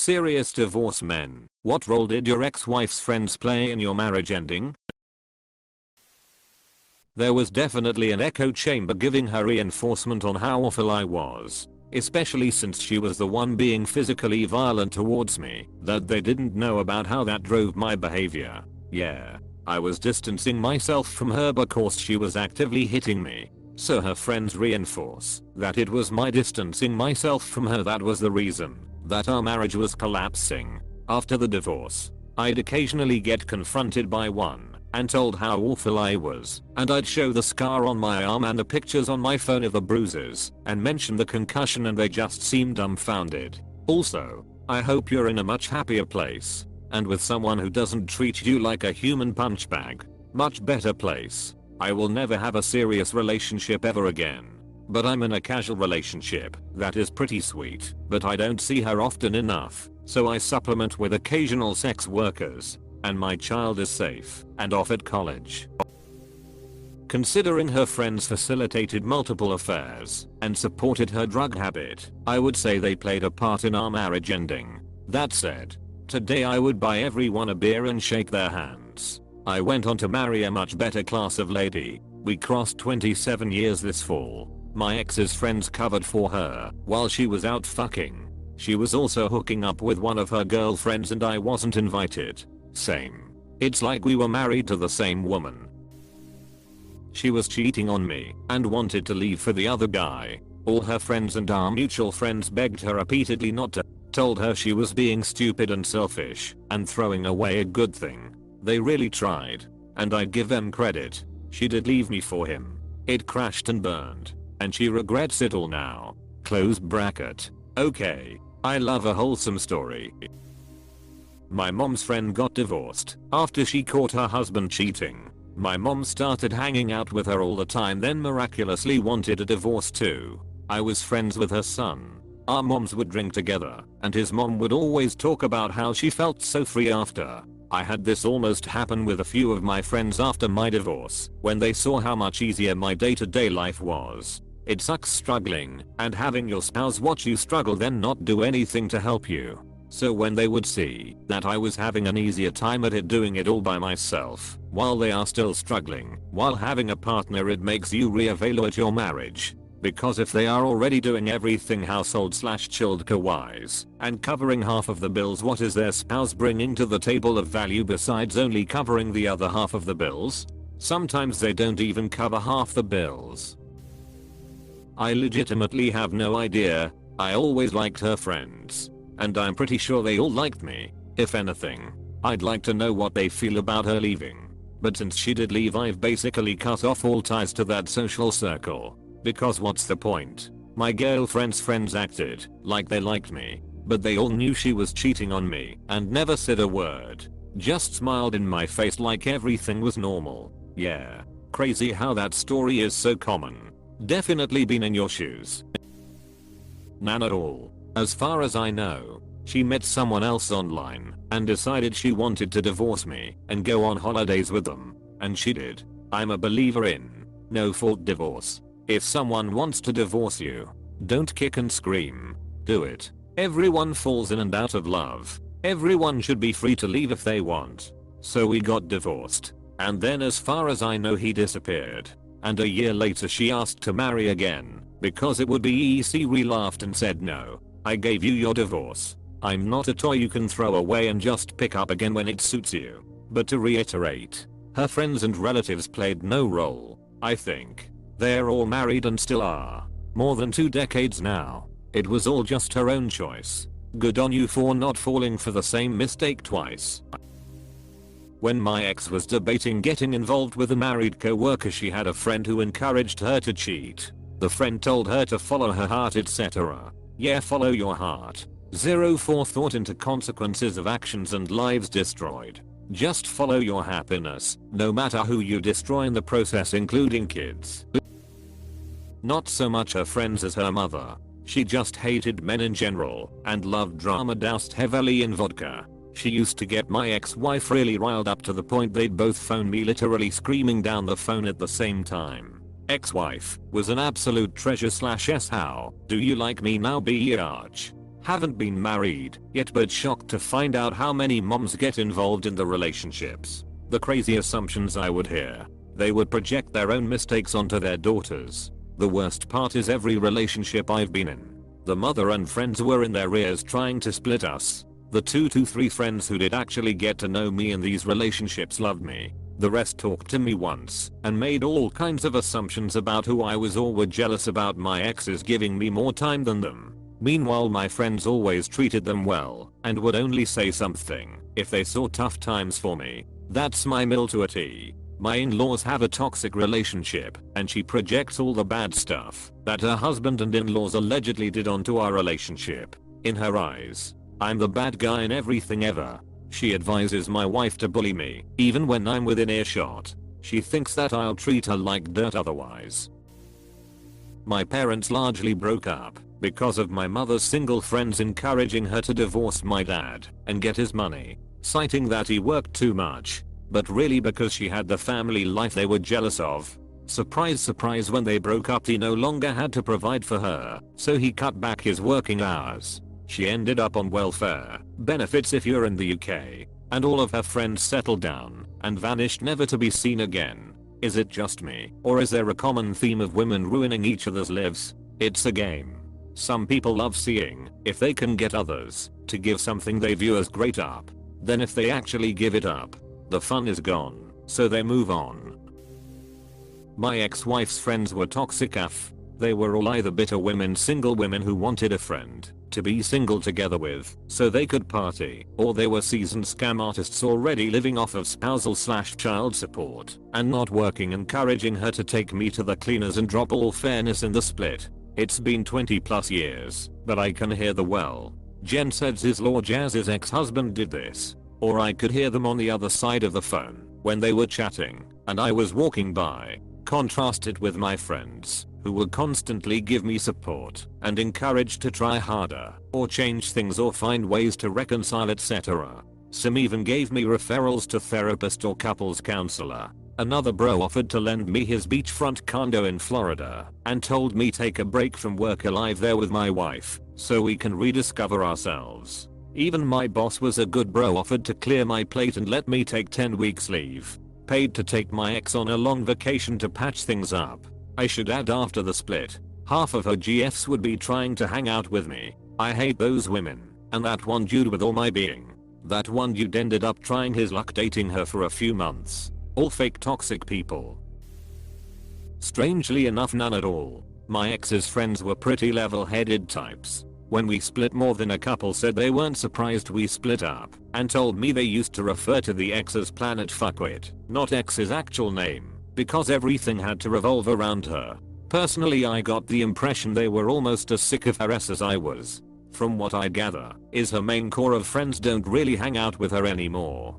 Serious divorce men, what role did your ex-wife's friends play in your marriage ending? There was definitely an echo chamber giving her reinforcement on how awful I was. Especially since she was the one being physically violent towards me, that they didn't know about how that drove my behavior. Yeah. I was distancing myself from her because she was actively hitting me. So her friends reinforce that it was my distancing myself from her that was the reason that our marriage was collapsing. After the divorce, I'd occasionally get confronted by one and told how awful I was, and I'd show the scar on my arm and the pictures on my phone of the bruises and mention the concussion, and they just seemed dumbfounded. Also, I hope you're in a much happier place and with someone who doesn't treat you like a human punch bag. Much better place. I will never have a serious relationship ever again. But I'm in a casual relationship that is pretty sweet, but I don't see her often enough, so I supplement with occasional sex workers, and my child is safe and off at college. Considering her friends facilitated multiple affairs and supported her drug habit, I would say they played a part in our marriage ending. That said, today I would buy everyone a beer and shake their hands. I went on to marry a much better class of lady. We crossed 27 years this fall. My ex's friends covered for her while she was out fucking. She was also hooking up with one of her girlfriends and I wasn't invited. Same. It's like we were married to the same woman. She was cheating on me and wanted to leave for the other guy. All her friends and our mutual friends begged her repeatedly not to. Told her she was being stupid and selfish and throwing away a good thing. They really tried, and I give them credit. She did leave me for him. It crashed and burned, and she regrets it all now. Close bracket. Okay, I love a wholesome story. My mom's friend got divorced after she caught her husband cheating. My mom started hanging out with her all the time, then miraculously wanted a divorce too. I was friends with her son. Our moms would drink together, and his mom would always talk about how she felt so free after. I had this almost happen with a few of my friends after my divorce, when they saw how much easier my day-to-day life was. It sucks struggling and having your spouse watch you struggle then not do anything to help you. So when they would see that I was having an easier time at it doing it all by myself, while they are still struggling, while having a partner, it makes you reevaluate your marriage. Because if they are already doing everything household/childcare wise and covering half of the bills, what is their spouse bringing to the table of value besides only covering the other half of the bills? Sometimes they don't even cover half the bills. I legitimately have no idea. I always liked her friends, and I'm pretty sure they all liked me. If anything, I'd like to know what they feel about her leaving. But since she did leave, I've basically cut off all ties to that social circle. Because what's the point? My girlfriend's friends acted like they liked me, but they all knew she was cheating on me and never said a word. Just smiled in my face like everything was normal. Yeah. Crazy how that story is so common. Definitely been in your shoes. None at all. As far as I know, she met someone else online and decided she wanted to divorce me and go on holidays with them. And she did. I'm a believer in no fault divorce. If someone wants to divorce you, don't kick and scream. Do it. Everyone falls in and out of love. Everyone should be free to leave if they want. So we got divorced. And then as far as I know he disappeared. And a year later she asked to marry again because it would be easy. We laughed and said no. I gave you your divorce. I'm not a toy you can throw away and just pick up again when it suits you. But to reiterate, her friends and relatives played no role, I think. They're all married and still are. More than 2 decades now. It was all just her own choice. Good on you for not falling for the same mistake twice. When my ex was debating getting involved with a married co-worker, she had a friend who encouraged her to cheat. The friend told her to follow her heart, etc. Yeah, follow your heart. Zero forethought into consequences of actions and lives destroyed. Just follow your happiness, no matter who you destroy in the process, including kids. Not so much her friends as her mother. She just hated men in general and loved drama, doused heavily in vodka. She used to get my ex-wife really riled up to the point they'd both phone me, literally screaming down the phone at the same time. Ex-wife was an absolute treasure / s. How do you like me now, biatch? Haven't been married yet, but shocked to find out how many moms get involved in the relationships. The crazy assumptions I would hear. They would project their own mistakes onto their daughters. The worst part is every relationship I've been in, the mother and friends were in their ears trying to split us. The 2 to 3 friends who did actually get to know me in these relationships loved me. The rest talked to me once and made all kinds of assumptions about who I was or were jealous about my exes giving me more time than them. Meanwhile, my friends always treated them well and would only say something if they saw tough times for me. That's my mill to a T. My in-laws have a toxic relationship and she projects all the bad stuff that her husband and in-laws allegedly did onto our relationship. In her eyes, I'm the bad guy in everything ever. She advises my wife to bully me even when I'm within earshot. She thinks that I'll treat her like dirt otherwise. My parents largely broke up because of my mother's single friends encouraging her to divorce my dad and get his money, citing that he worked too much, but really because she had the family life they were jealous of. Surprise surprise, when they broke up he no longer had to provide for her, so he cut back his working hours. She ended up on welfare benefits if you're in the UK, and all of her friends settled down and vanished never to be seen again. Is it just me, or is there a common theme of women ruining each other's lives? It's a game. Some people love seeing if they can get others to give something they view as great up. Then if they actually give it up, the fun is gone, so they move on. My ex-wife's friends were toxic AF. They were all either bitter women, single women who wanted a friend to be single together with so they could party, or they were seasoned scam artists already living off of spousal/child support and not working, encouraging her to take me to the cleaners and drop all fairness in the split. It's been 20 plus years, but I can hear the well. Jen says his law Jazz's ex-husband did this. Or I could hear them on the other side of the phone when they were chatting and I was walking by. Contrast it with my friends who would constantly give me support and encourage to try harder or change things or find ways to reconcile, etc. Some even gave me referrals to therapist or couples counselor. Another bro offered to lend me his beachfront condo in Florida and told me take a break from work alive there with my wife so we can rediscover ourselves. Even my boss was a good bro, offered to clear my plate and let me take 10 weeks leave. Paid to take my ex on a long vacation to patch things up. I should add, after the split, half of her GFs would be trying to hang out with me. I hate those women, and that one dude with all my being. That one dude ended up trying his luck dating her for a few months. All fake toxic people. Strangely enough, none at all. My ex's friends were pretty level-headed types. When we split, more than a couple said they weren't surprised we split up and told me they used to refer to the ex as Planet Fuckwit, not ex's actual name, because everything had to revolve around her. Personally, I got the impression they were almost as sick of her as I was. From what I gather, is her main core of friends don't really hang out with her anymore.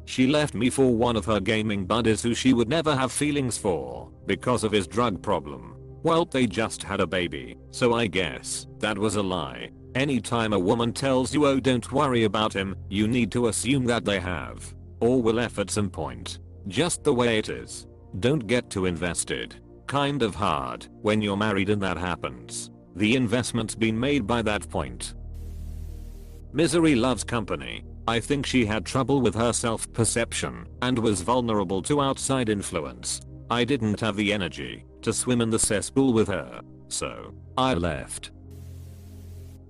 She left me for one of her gaming buddies who she would never have feelings for because of his drug problem. Well, they just had a baby, so I guess that was a lie. Anytime a woman tells you, oh don't worry about him, you need to assume that they have, or will F at some point. Just the way it is. Don't get too invested. Kind of hard when you're married and that happens. The investment's been made by that point. Misery loves company. I think she had trouble with her self-perception and was vulnerable to outside influence. I didn't have the energy to swim in the cesspool with her, so I left.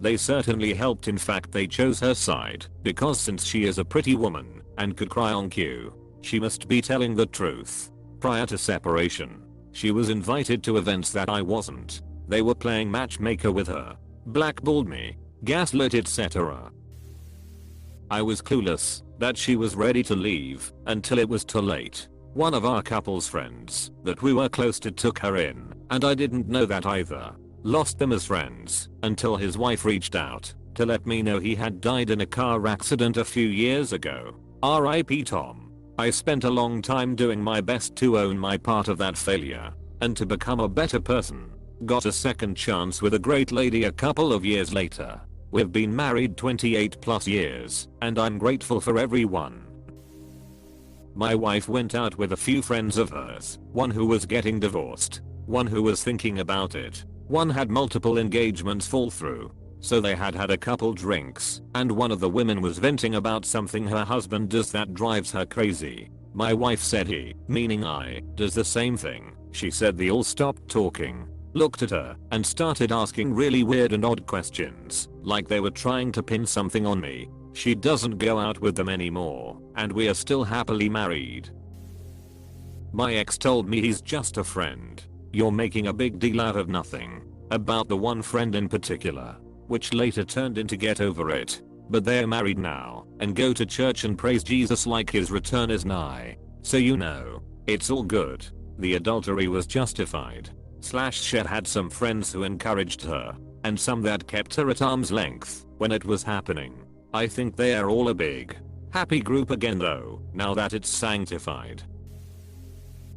They certainly helped. In fact, they chose her side because since she is a pretty woman and could cry on cue, she must be telling the truth. Prior to separation, she was invited to events that I wasn't. They were playing matchmaker with her, blackballed me, gaslit, etc. I was clueless that she was ready to leave until it was too late. One of our couple's friends that we were close to took her in, and I didn't know that either. Lost them as friends until his wife reached out to let me know he had died in a car accident a few years ago. R.I.P. Tom. I spent a long time doing my best to own my part of that failure and to become a better person. Got a second chance with a great lady a couple of years later. We've been married 28 plus years, and I'm grateful for everyone. My wife went out with a few friends of hers, one who was getting divorced, one who was thinking about it, one had multiple engagements fall through. So they had had a couple drinks, and one of the women was venting about something her husband does that drives her crazy. My wife said he, meaning I, does the same thing. She said they all stopped talking, looked at her, and started asking really weird and odd questions, like they were trying to pin something on me. She doesn't go out with them anymore, and we are still happily married. My ex told me he's just a friend. You're making a big deal out of nothing. About the one friend in particular, which later turned into get over it. But they're married now, and go to church and praise Jesus like his return is nigh. So you know, it's all good. The adultery was justified. She had some friends who encouraged her, and some that kept her at arm's length when it was happening. I think they are all a big, happy group again though, now that it's sanctified.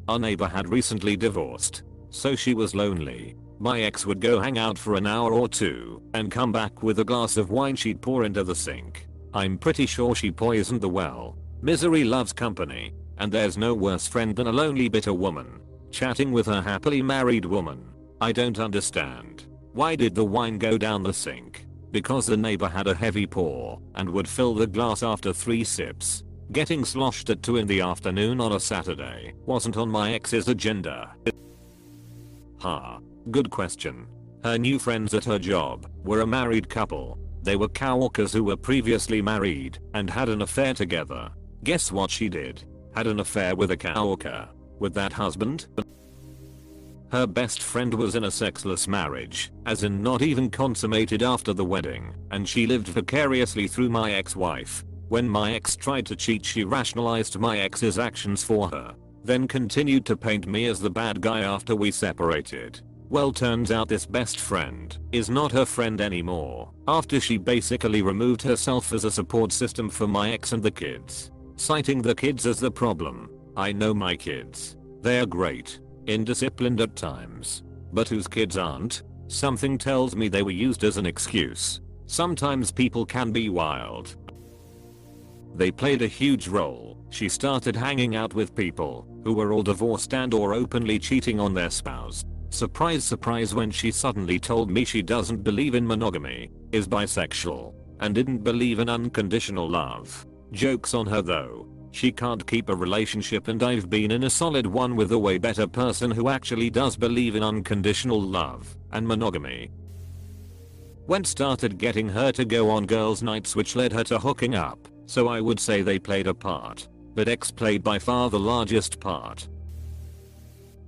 Our neighbor had recently divorced, so she was lonely. My ex would go hang out for an hour or two and come back with a glass of wine she'd pour into the sink. I'm pretty sure she poisoned the well. Misery loves company, and there's no worse friend than a lonely bitter woman chatting with her happily married woman. I don't understand. Why did the wine go down the sink? Because the neighbor had a heavy pour and would fill the glass after 3 sips. Getting sloshed at 2 in the afternoon on a Saturday wasn't on my ex's agenda. Good question. Her new friends at her job were a married couple. They were coworkers who were previously married and had an affair together. Guess what she did? Had an affair with a coworker. With that husband? Her best friend was in a sexless marriage, as in not even consummated after the wedding, and she lived vicariously through my ex-wife. When my ex tried to cheat, she rationalized my ex's actions for her, then continued to paint me as the bad guy after we separated. Well, turns out this best friend is not her friend anymore, after she basically removed herself as a support system for my ex and the kids, citing the kids as the problem. I know my kids. They're great. Indisciplined at times. But whose kids aren't? Something tells me they were used as an excuse. Sometimes people can be wild. They played a huge role. She started hanging out with people who were all divorced and or openly cheating on their spouse. Surprise surprise when she suddenly told me she doesn't believe in monogamy, is bisexual, and didn't believe in unconditional love. Joke's on her though. She can't keep a relationship, and I've been in a solid one with a way better person who actually does believe in unconditional love and monogamy. When started getting her to go on girls' nights, which led her to hooking up, so I would say they played a part, but ex played by far the largest part.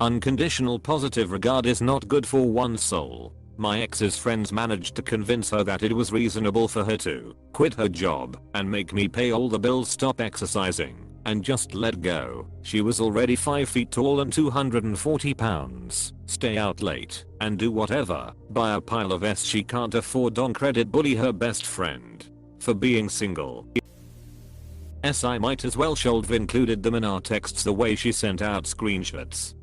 Unconditional positive regard is not good for one's soul. My ex's friends managed to convince her that it was reasonable for her to quit her job and make me pay all the bills, stop exercising, and just let go. She was already 5 feet tall and 240 pounds, stay out late, and do whatever, buy a pile of S she can't afford on credit, bully her best friend for being single. I might as well should've included them in our texts the way she sent out screenshots.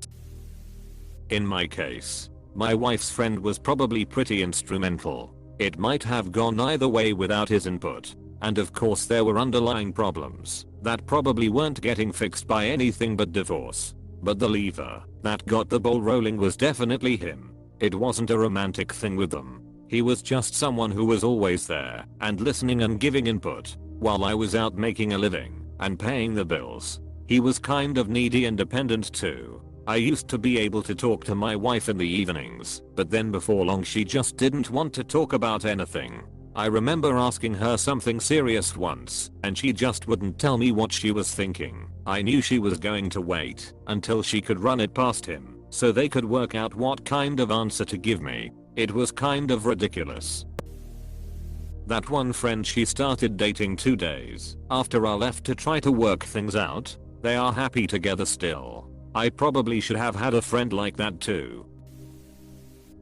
In my case, my wife's friend was probably pretty instrumental. It might have gone either way without his input. And of course there were underlying problems that probably weren't getting fixed by anything but divorce. But the lever that got the ball rolling was definitely him. It wasn't a romantic thing with them. He was just someone who was always there and listening and giving input while I was out making a living and paying the bills. He was kind of needy and dependent too. I used to be able to talk to my wife in the evenings, but then before long she just didn't want to talk about anything. I remember asking her something serious once, and she just wouldn't tell me what she was thinking. I knew she was going to wait until she could run it past him, so they could work out what kind of answer to give me. It was kind of ridiculous. That one friend she started dating 2 days after I left to try to work things out. They are happy together still. I probably should have had a friend like that too.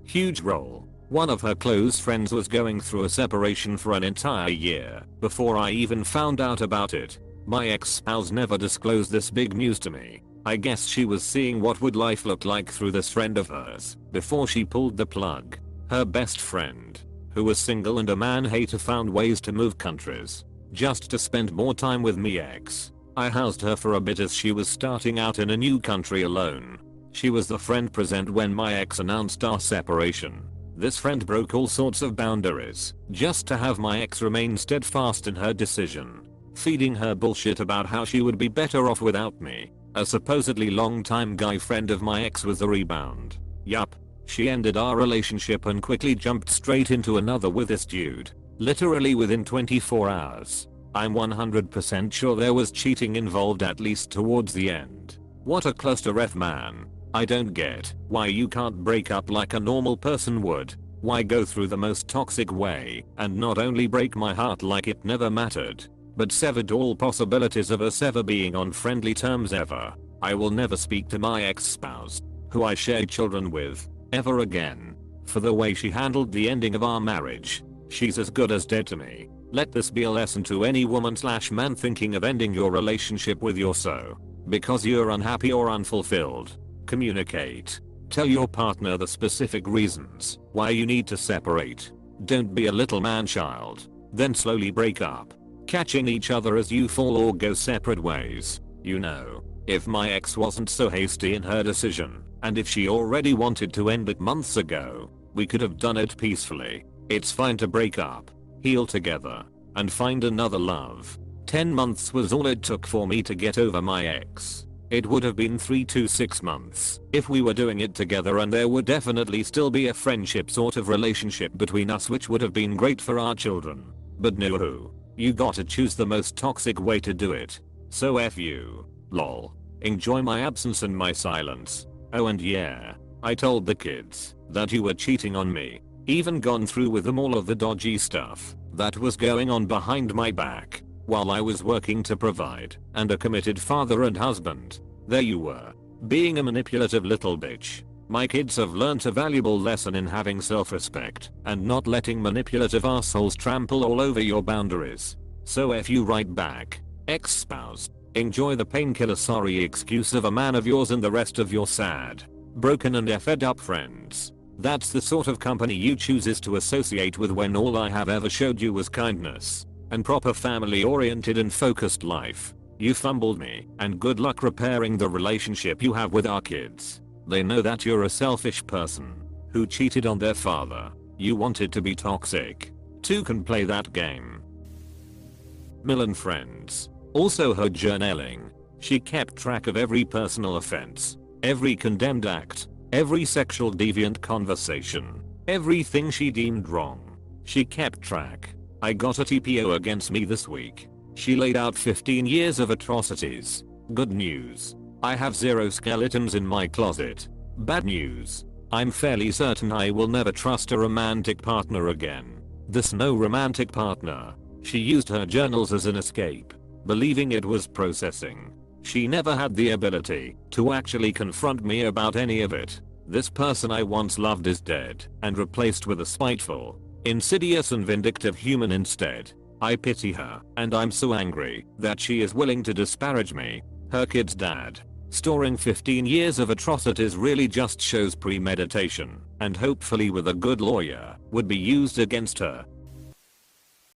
Huge role. One of her close friends was going through a separation for an entire year before I even found out about it. My ex-spouse never disclosed this big news to me. I guess she was seeing what would life look like through this friend of hers before she pulled the plug. Her best friend, who was single and a man-hater, found ways to move countries just to spend more time with me ex. I housed her for a bit as she was starting out in a new country alone. She was the friend present when my ex announced our separation. This friend broke all sorts of boundaries just to have my ex remain steadfast in her decision, feeding her bullshit about how she would be better off without me. A supposedly long-time guy friend of my ex was the rebound. Yup. She ended our relationship and quickly jumped straight into another with this dude. Literally within 24 hours. I'm 100% sure there was cheating involved at least towards the end. What a cluster F man. I don't get why you can't break up like a normal person would. Why go through the most toxic way and not only break my heart like it never mattered, but severed all possibilities of us ever being on friendly terms ever. I will never speak to my ex-spouse, who I shared children with, ever again. For the way she handled the ending of our marriage. She's as good as dead to me. Let this be a lesson to any woman/man thinking of ending your relationship with your so. Because you're unhappy or unfulfilled. Communicate. Tell your partner the specific reasons why you need to separate. Don't be a little man-child. Then slowly break up. Catching each other as you fall or go separate ways. You know, if my ex wasn't so hasty in her decision, and if she already wanted to end it months ago, we could have done it peacefully. It's fine to break up, heal together, and find another love. 10 months was all it took for me to get over my ex. It would have been 3 to 6 months if we were doing it together, and there would definitely still be a friendship sort of relationship between us, which would have been great for our children. But no, you gotta choose the most toxic way to do it. So F you. Lol. Enjoy my absence and my silence. Oh, and yeah, I told the kids that you were cheating on me. Even gone through with them all of the dodgy stuff that was going on behind my back while I was working to provide and a committed father and husband. There you were, being a manipulative little bitch. My kids have learnt a valuable lesson in having self-respect and not letting manipulative assholes trample all over your boundaries. So F you right back, ex-spouse. Enjoy the painkiller sorry excuse of a man of yours and the rest of your sad, broken and effed up friends. That's the sort of company you chooses to associate with when all I have ever showed you was kindness and proper family oriented and focused life. You fumbled me, and good luck repairing the relationship you have with our kids. They know that you're a selfish person who cheated on their father. You wanted to be toxic. Two can play that game. Mill friends. Also her journaling. She kept track of every personal offense, every condemned act, every sexual deviant conversation, everything she deemed wrong. She kept track. I got a TPO against me this week. She laid out 15 years of atrocities. Good news. I have 0 skeletons in my closet. Bad news. I'm fairly certain I will never trust a romantic partner again. This no romantic partner. She used her journals as an escape, believing it was processing. She never had the ability to actually confront me about any of it. This person I once loved is dead and replaced with a spiteful, insidious and vindictive human instead. I pity her, and I'm so angry that she is willing to disparage me, her kid's dad. Storing 15 years of atrocities really just shows premeditation, and hopefully with a good lawyer, would be used against her.